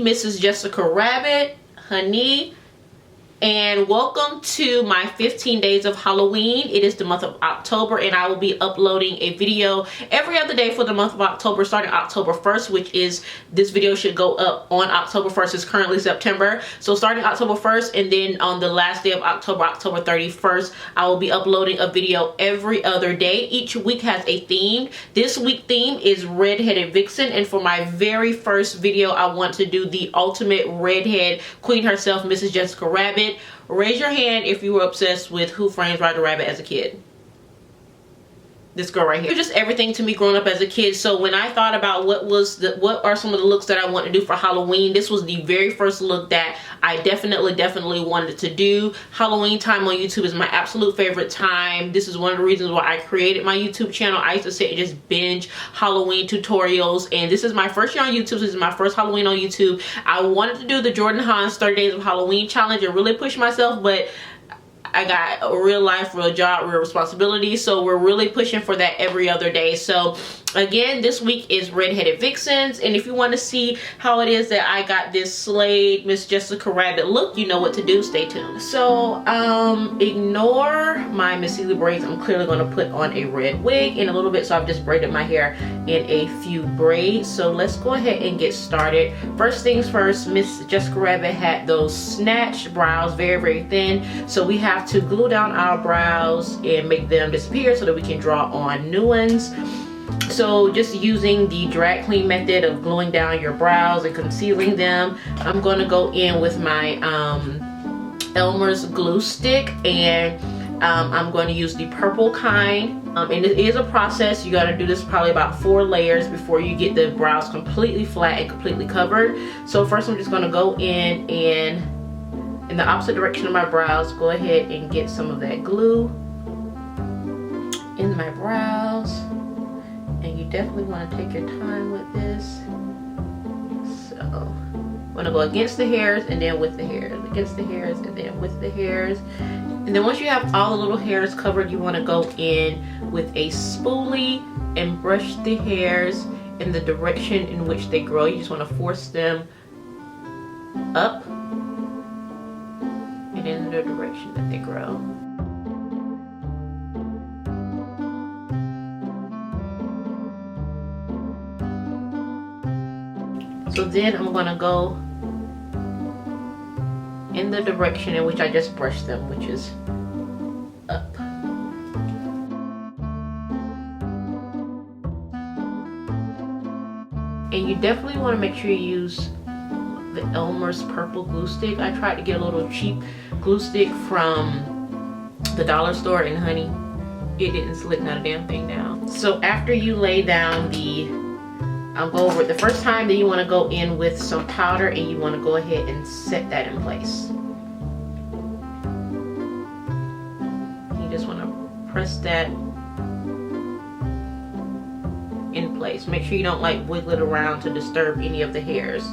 Mrs. Jessica Rabbit, honey, and welcome to my 15 days of Halloween. It is the month of October, and I will be uploading a video every other day for the month of October, starting October 1st, which is, this video should go up on October 1st. It's currently September, so starting October 1st, and then on the last day of October, October 31st, I will be uploading a video every other day. Each week has a theme. This week theme is Red-Headed Vixen, and for my very first video, I want to do the ultimate redhead queen herself, Mrs. Jessica Rabbit. Raise your hand if you were obsessed with Who Framed Roger Rabbit as a kid. This girl right here. It was just everything to me growing up as a kid. So when I thought about what are some of the looks that I want to do for Halloween, this was the very first look that I definitely wanted to do. Halloween time on YouTube is my absolute favorite time. This is one of the reasons why I created my YouTube channel. I used to sit and just binge Halloween tutorials, and this is my first year on YouTube. This is my first Halloween on YouTube. I wanted to do the Jordan Hahn's 30 Days of Halloween challenge and really push myself, but I got a real life, real job, real responsibility, so we're really pushing for that every other day. So again, this week is Red-Headed Vixens, and if you want to see how it is that I got this slayed Miss Jessica Rabbit look, you know what to do. Stay tuned. So ignore my Miss Celia braids. I'm clearly going to put on a red wig in a little bit, so I've just braided my hair in a few braids. So let's go ahead and get started. First things first, Miss Jessica Rabbit had those snatched brows, very thin, so we have to glue down our brows and make them disappear so that we can draw on new ones. So just using the drag clean method of gluing down your brows and concealing them, I'm going to go in with my Elmer's glue stick, and I'm going to use the purple kind, and it is a process. You got to do this probably about 4 layers before you get the brows completely flat and completely covered. So first I'm just going to go in and in the opposite direction of my brows, go ahead and get some of that glue in my brows. And you definitely want to take your time with this. So I'm going to go against the hairs and then with the hairs, against the hairs and then with the hairs. And then once you have all the little hairs covered, you want to go in with a spoolie and brush the hairs in the direction in which they grow. You just want to force them up and in the direction that they grow. So then I'm going to go in the direction in which I just brushed them, which is up. And you definitely want to make sure you use the Elmer's purple glue stick. I tried to get a little cheap glue stick from the dollar store, and honey, it didn't slick not a damn thing down. So after you lay down I'll go over it the first time, then you want to go in with some powder and you want to go ahead and set that in place. You just want to press that in place. Make sure you don't like wiggle it around to disturb any of the hairs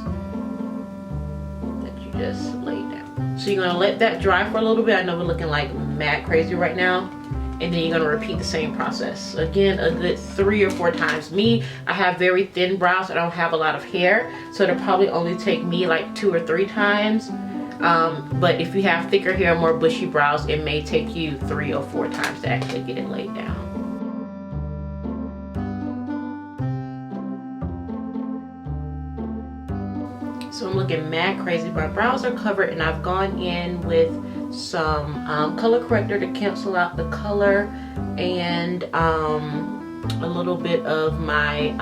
that you just laid down. So you're going to let that dry for a little bit. I know we're looking like mad crazy right now. And then you're going to repeat the same process again a good 3 or 4 times. Me, I have very thin brows. I don't have a lot of hair, so it'll probably only take me like 2 or 3 times. But if you have thicker hair, more bushy brows, it may take you 3 or 4 times to actually get it laid down. So I'm looking mad crazy. My brows are covered, and I've gone in with some color corrector to cancel out the color, and a little bit of my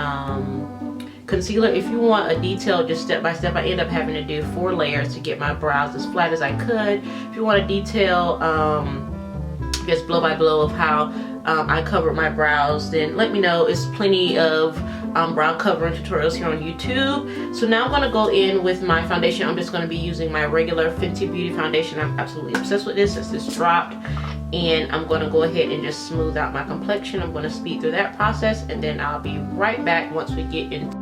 concealer. If you want a detail just step by step, I end up having to do 4 layers to get my brows as flat as I could. If you want a detail just blow by blow of how I covered my brows, then let me know. It's plenty of brow covering tutorials here on YouTube. So now I'm going to go in with my foundation. I'm just going to be using my regular Fenty Beauty foundation. I'm absolutely obsessed with this since this dropped. and I'm going to go ahead and just smooth out my complexion. I'm going to speed through that process, and then I'll be right back once we get into.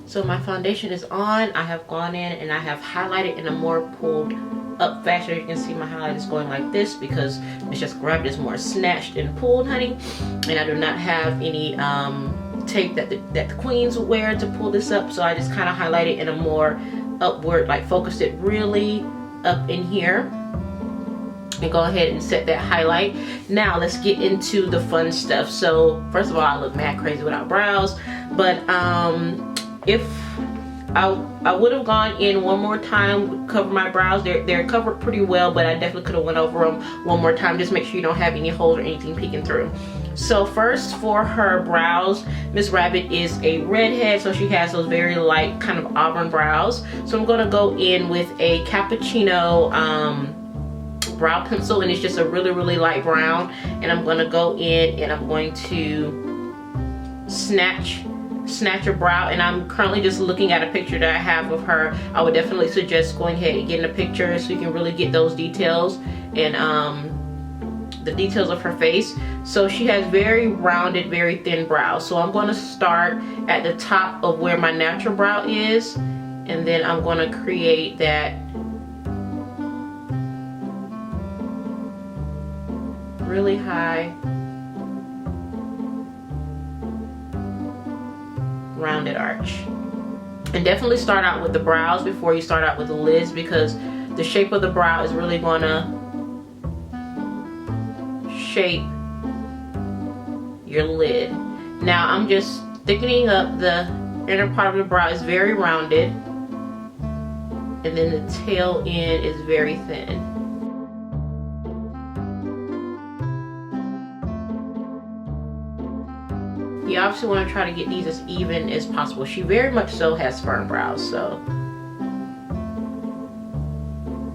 So my foundation is on. I have gone in and I have highlighted in a more pulled up fashion. You can see my highlight is going like this because it's just grabbed, it's more snatched and pulled, honey. And I do not have any tape that the queens would wear to pull this up, so I just kind of highlight it in a more upward, like focused it really up in here, and go ahead and set that highlight. Now let's get into the fun stuff. So first of all, I look mad crazy without brows, but if I would have gone in one more time, cover my brows. They're covered pretty well, but I definitely could have went over them one more time. Just make sure you don't have any holes or anything peeking through. So first, for her brows, Miss Rabbit is a redhead, so she has those very light kind of auburn brows. So I'm going to go in with a cappuccino brow pencil, and it's just a really light brown. And I'm going to go in and I'm going to snatch her brow. And I'm currently just looking at a picture that I have of her. I would definitely suggest going ahead and getting a picture so you can really get those details and the details of her face. So she has very rounded, very thin brows. So I'm going to start at the top of where my natural brow is, and then I'm going to create that really high rounded arch. And definitely start out with the brows before you start out with the lids, because the shape of the brow is really gonna shape your lid. Now I'm just thickening up the inner part of the brow. Is very rounded, and then the tail end is very thin. You obviously want to try to get these as even as possible. She very much so has firm brows, so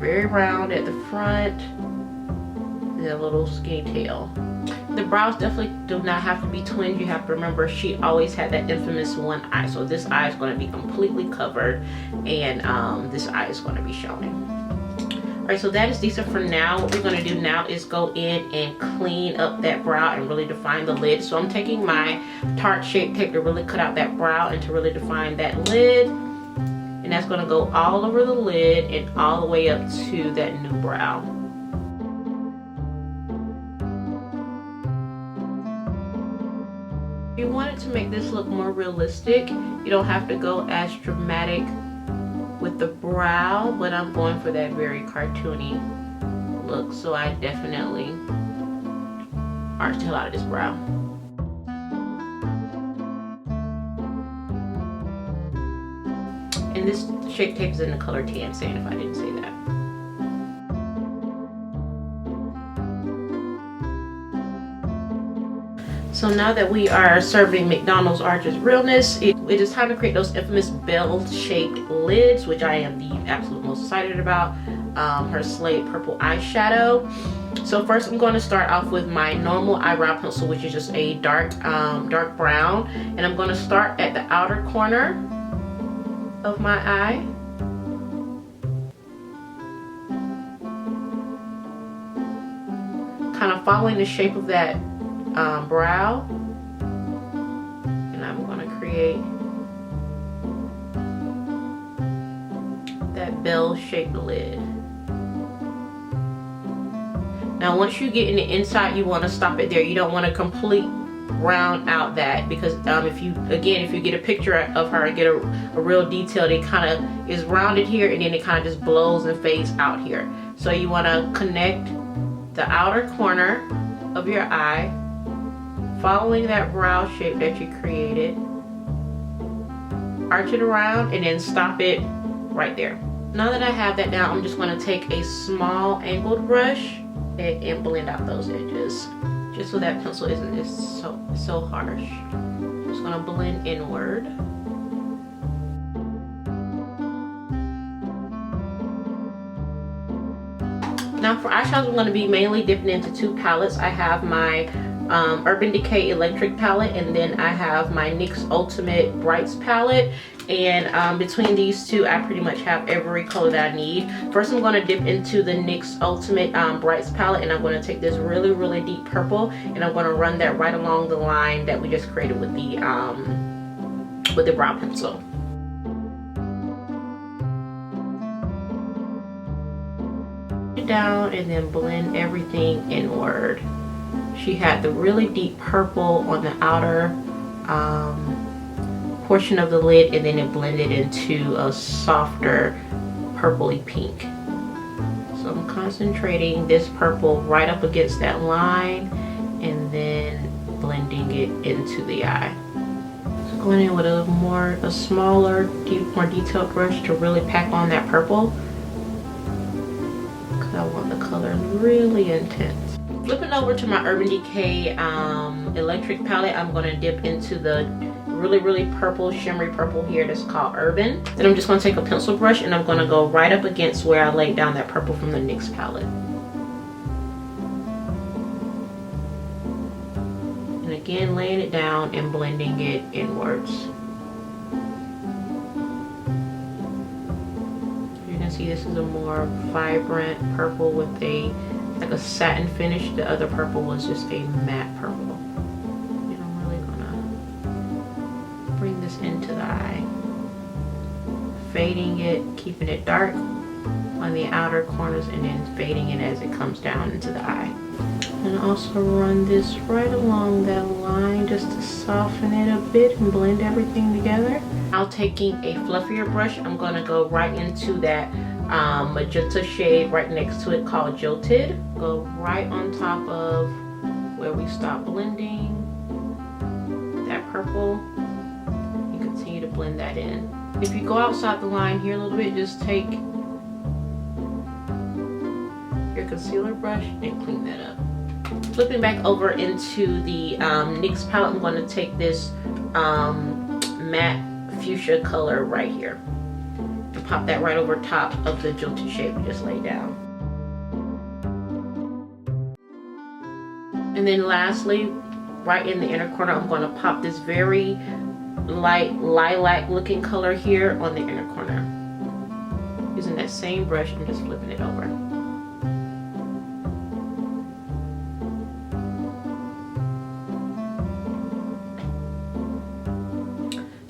very round at the front and a little skinny tail. The brows definitely do not have to be twins. You have to remember she always had that infamous one eye, so this eye is going to be completely covered, and this eye is going to be showing. Alright, so that is decent for now. What we're going to do now is go in and clean up that brow and really define the lid. So I'm taking my Tarte Shape Tape to really cut out that brow and to really define that lid. And that's going to go all over the lid and all the way up to that new brow. If you wanted to make this look more realistic, you don't have to go as dramatic with the brow, but I'm going for that very cartoony look, so I definitely arched the hell out of this brow. And this Shape Tape is in the color Tan Sand, if I didn't say that. So now that we are serving McDonald's Arches realness, it is time to create those infamous bell-shaped lids, which I am the absolute most excited about. Her Slate Purple eyeshadow. So first I'm going to start off with my normal eyebrow pencil, which is just a dark brown, and I'm going to start at the outer corner of my eye. Kind of following the shape of that brow, and I'm going to create that bell-shaped lid. Now once you get in the inside, you want to stop it there. You don't want to complete round out that, because if you get a picture of her and get a real detail, it kind of is rounded here and then it kind of just blows and fades out here. So you want to connect the outer corner of your eye, following that brow shape that you created, arch it around, and then stop it right there. Now that I have that down, I'm just going to take a small angled brush and blend out those edges, just so that pencil isn't just so harsh. I'm just going to blend inward. Now for eyeshadows, I'm going to be mainly dipping into two palettes. I have my Urban Decay Electric palette, and then I have my NYX Ultimate Brights palette. And between these two, I pretty much have every color that I need. First, I'm going to dip into the NYX Ultimate Brights palette, and I'm going to take this really, really deep purple, and I'm going to run that right along the line that we just created with the brow pencil. Down and then blend everything inward. She had the really deep purple on the outer portion of the lid, and then it blended into a softer purpley pink. So I'm concentrating this purple right up against that line and then blending it into the eye. So going in with a smaller, more detailed brush to really pack on that purple, because I want the color really intense. Flipping over to my Urban Decay Electric palette, I'm going to dip into the really purple, shimmery purple here that's called Urban. Then I'm just going to take a pencil brush and I'm going to go right up against where I laid down that purple from the NYX palette. And again, laying it down and blending it inwards. You can see this is a more vibrant purple with like a satin finish. The other purple was just a matte purple. Bring this into the eye, fading it, keeping it dark on the outer corners, and then fading it as it comes down into the eye. And also run this right along that line just to soften it a bit and blend everything together. Now taking a fluffier brush, I'm going to go right into that magenta shade right next to it called Jilted. Go right on top of where we stopped blending that purple. To blend that in. If you go outside the line here a little bit, just take your concealer brush and clean that up. Flipping back over into the NYX palette, I'm going to take this matte fuchsia color right here and pop that right over top of the Jilted shade we just laid down. And then lastly, right in the inner corner, I'm going to pop this very light lilac looking color here on the inner corner. Using that same brush, I'm just flipping it over.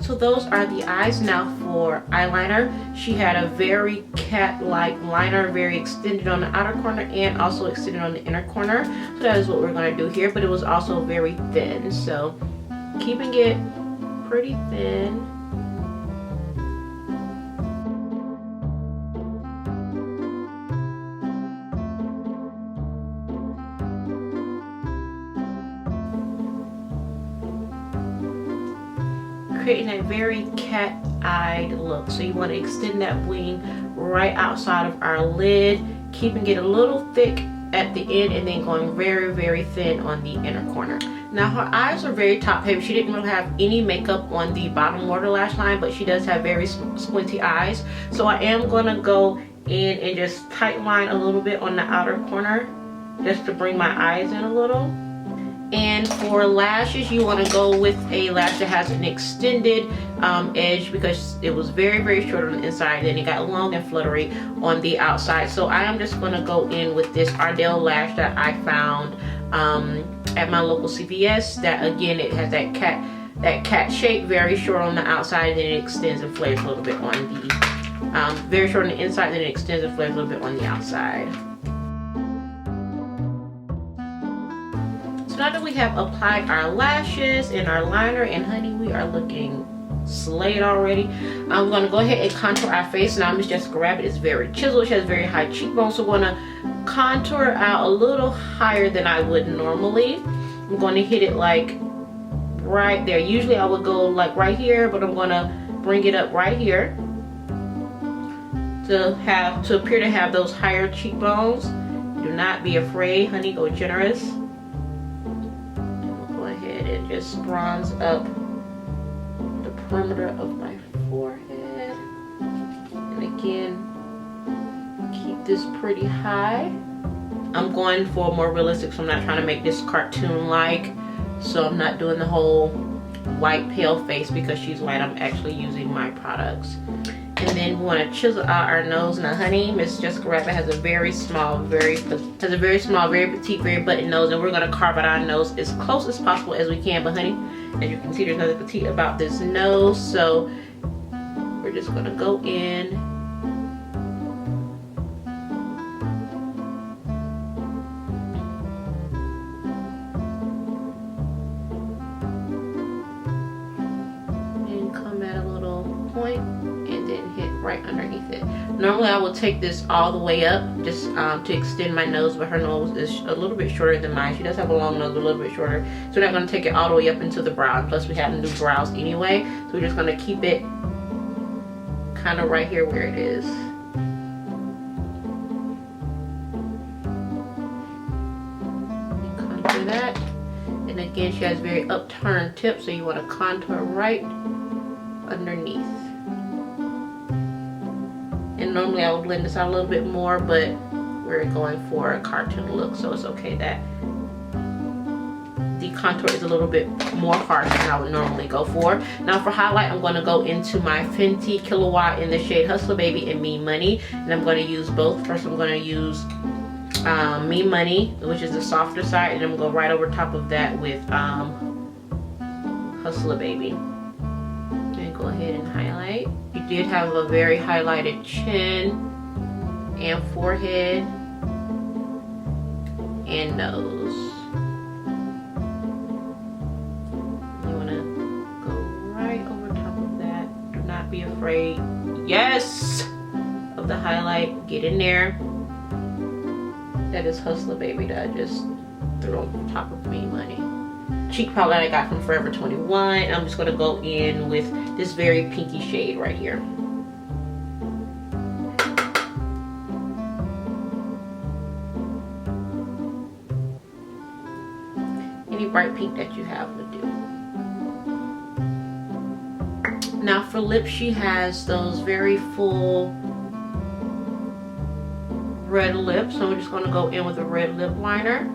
So those are the eyes. Now for eyeliner, she had a very cat-like liner, very extended on the outer corner and also extended on the inner corner. So that is what we're going to do here, but it was also very thin, so keeping it pretty thin. Creating a very cat-eyed look. So you want to extend that wing right outside of our lid, keeping it a little thick at the end and then going very thin on the inner corner. Now her eyes are very top heavy. She didn't really have any makeup on the bottom water lash line, but she does have very squinty eyes. So I am going to go in and just tight line a little bit on the outer corner just to bring my eyes in a little. And for lashes, you want to go with a lash that has an extended edge, because it was very short on the inside, then it got long and fluttery on the outside. So I am just going to go in with this Ardell lash that I found at my local CVS. That again, it has that cat shape, very short on the outside, then it extends and flares a little bit on the very short on the inside, then it extends and flares a little bit on the outside. Now that we have applied our lashes and our liner, and honey, we are looking slayed already. I'm going to go ahead and contour our face. Now I'm just grab it. It's very chiseled. She has very high cheekbones, so I'm going to contour out a little higher than I would normally. I'm going to hit it like right there. Usually I would go like right here, but I'm going to bring it up right here to appear to have those higher cheekbones. Do not be afraid, honey. Go generous. And just bronze up the perimeter of my forehead, and again keep this pretty high. I'm going for more realistic, so I'm not trying to make this cartoon-like. So I'm not doing the whole white pale face because she's white. I'm actually using my products. And then we want to chisel out our nose. Now, honey, Miss Jessica Rabbit has a very small, very petite, very button nose, and we're going to carve out our nose as close as possible as we can. But honey, as you can see, there's nothing petite about this nose, so we're just going to go in and come at a little point and then hit right underneath it. Normally I will take this all the way up just to extend my nose, but her nose is a little bit shorter than mine. She does have a long nose, but a little bit shorter, so we're not going to take it all the way up into the brow. Plus we have new brows anyway, so we're just going to keep it kind of right here where it is. Contour that, and again she has very upturned tips, so you want to contour right underneath. And normally I would blend this out a little bit more, but we're going for a cartoon look, so it's okay that the contour is a little bit more harsh than I would normally go for. Now for highlight, I'm going to go into my Fenty Kilowatt in the shade Hustler Baby and Me Money, and I'm going to use both. First I'm going to use Me Money, which is the softer side, and I'm going to go right over top of that with Hustler Baby. And go ahead and highlight. You did have a very highlighted chin and forehead and nose. You want to go right over top of that. Do not be afraid, yes, of the highlight. Get in there. That is Hustler Baby that I just threw on top of Me Money. Cheek palette I got from Forever 21. I'm just going to go in with this very pinky shade right here. Any bright pink that you have would do. Now for lips, she has those very full red lips, so I'm just going to go in with a red lip liner.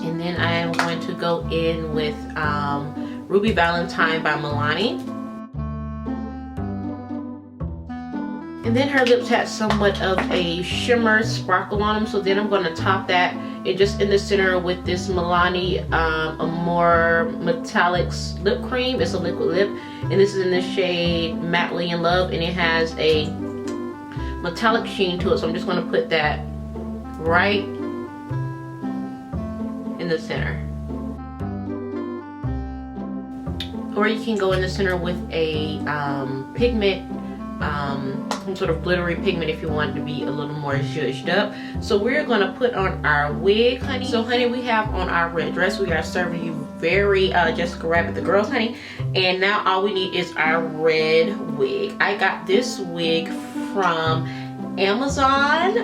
And then I am going to go in with Ruby Valentine by Milani. And then her lips had somewhat of a shimmer sparkle on them, so then I'm going to top that and just in the center with this Milani Amore Metallics lip cream. It's a liquid lip, and this is in the shade Madly in Love, and it has a metallic sheen to it, so I'm just going to put that right in the center. Or you can go in the center with a pigment, some sort of glittery pigment if you want it to be a little more zhuzhed up. So we're going to put on our wig, honey. So honey, we have on our red dress. We are serving you very Jessica Rabbit the girls, honey. And now all we need is our red wig. I got this wig from Amazon.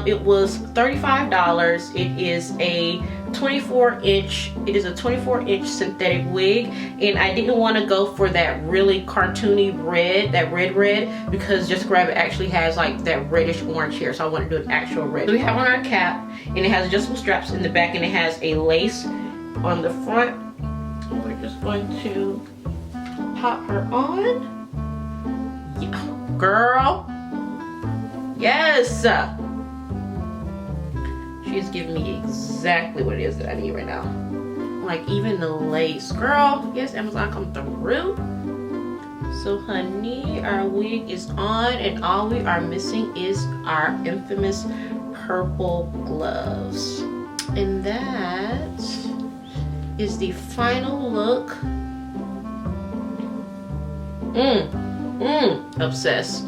It was $35. It is a 24-inch synthetic wig, and I didn't want to go for that really cartoony red, that red, because Jessica Rabbit actually has like that reddish orange hair, so I want to do an actual red. So we have on our cap, and it has adjustable straps in the back, and it has a lace on the front. And we're just going to pop her on. Yeah, girl. Yes! She's giving me exactly what it is that I need right now. Like even the lace. Girl, yes, Amazon come through. So honey, our wig is on, and all we are missing is our infamous purple gloves. And that is the final look. Obsessed.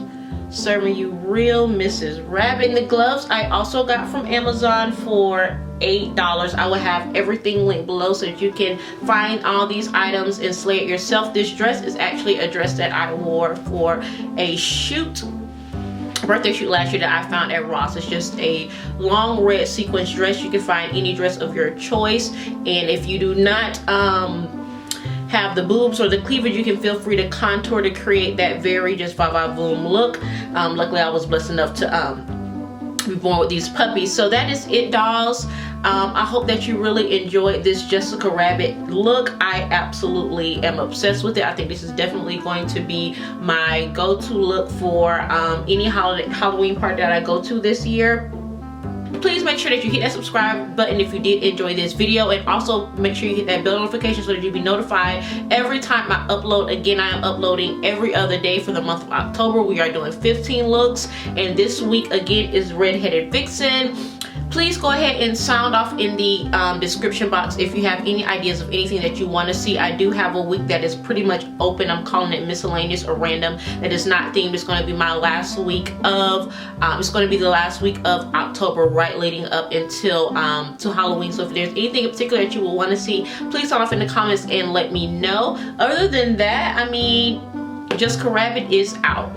Serving you real Mrs. Rabbit. And the gloves I also got from Amazon for $8. I will have everything linked below so that you can find all these items and slay it yourself. This dress is actually a dress that I wore for a birthday shoot last year that I found at Ross. It's just a long red sequence dress. You can find any dress of your choice, and if you do not have the boobs or the cleavage, you can feel free to contour to create that very just va-va-voom look. Luckily I was blessed enough to be born with these puppies. So that is it, dolls. I hope that you really enjoyed this Jessica Rabbit look. I absolutely am obsessed with it. I think this is definitely going to be my go-to look for any Halloween party that I go to this year. Please make sure that you hit that subscribe button if you did enjoy this video, and also make sure you hit that bell notification so that you'll be notified every time I upload. Again, I am uploading every other day for the month of October. We are doing 15 looks, and this week again is Red-Headed Vixen. Please go ahead and sound off in the description box if you have any ideas of anything that you want to see. I do have a week that is pretty much open. I'm calling it miscellaneous or random. That is not themed. It's going to be my last week of, it's going to be the last week of October, right leading up until to Halloween. So if there's anything in particular that you will want to see, please sound off in the comments and let me know. Other than that, I mean, Jessica Rabbit is out.